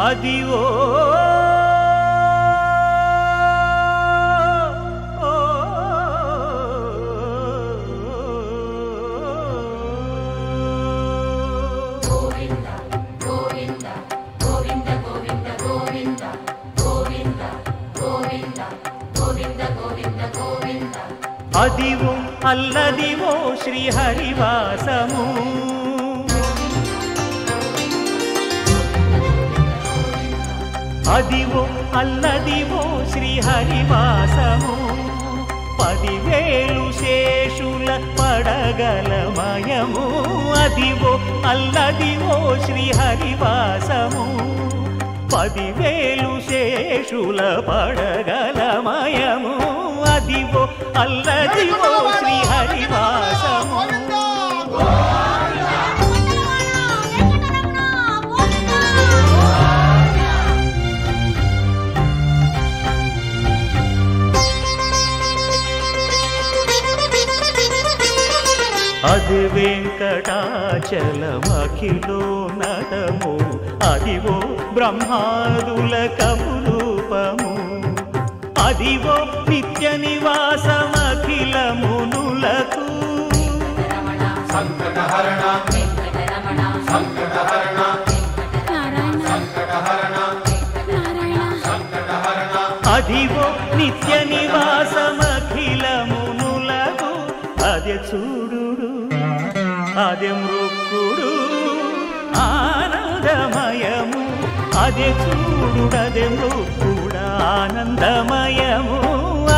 అదివో అదివో అల్లదివో శ్రీహరివాసము అదివో అల్లదివో శ్రీహరివాసము 10,000 శేషుల పడగలమయము అదివో అల్లదివో శ్రీహరివాసము 10,000 శేషుల పడగలమయము అదివో అల్లదివో శ్రీహరివాసము అది వెంకటాచలమఖిలో నటము అదివో బ్రహ్మాదుల కపురూపము అదివో నిత్య నివాసమఖిల మునులకు సంకటహరణ వెంకటరమణ సంకటహరణ సంకటహరణ సంకటహరణ అదివో నిత్య నివాసమఖిల మునులకు అదే చూడు అదే మృక్కుడు ఆనందమయము అదే చూడుడదే మృక్కుడు ఆనందమయము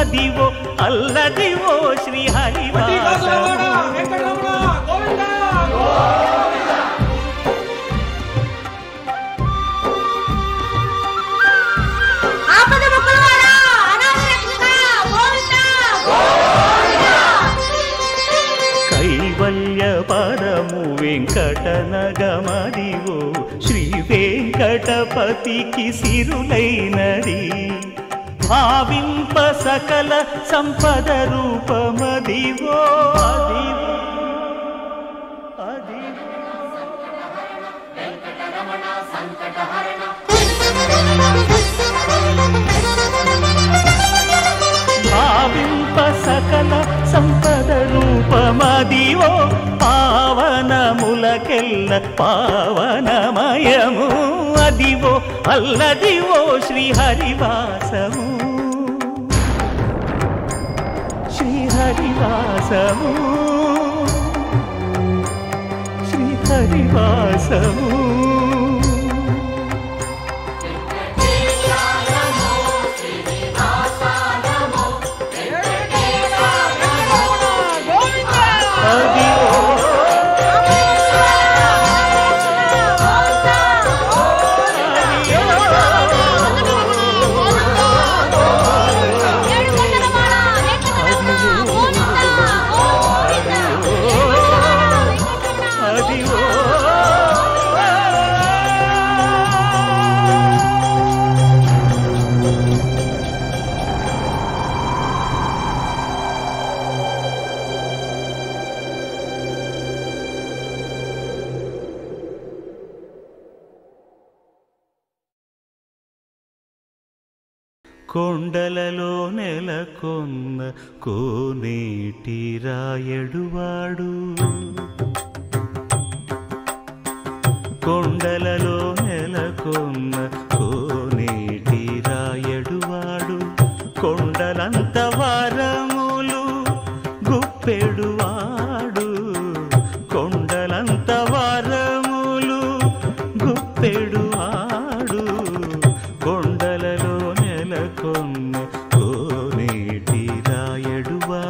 అదివో అల్లదివో శ్రీహరివాసము కైవల్య పదము వెంకటనగమదివో శ్రీ వెంకటపతికి సిరులైనది భావింప సకల సంపద రూపమదివో అదివో భావింప సకల సంపద రూపమదివో పావనములకెల్ల పావనమయము అదివో అల్లదివో శ్రీహరివాసము శ్రీహరివాసము శ్రీహరివాసము కొండలలో నెలకొన్న కోనేటి రాయడువాడు కొండలలో నెలకొన్న కోనేటి రాయడువాడు కొండలంత వారములు గుప్పెడువాడు కొండలంత వారములు గుప్పెడు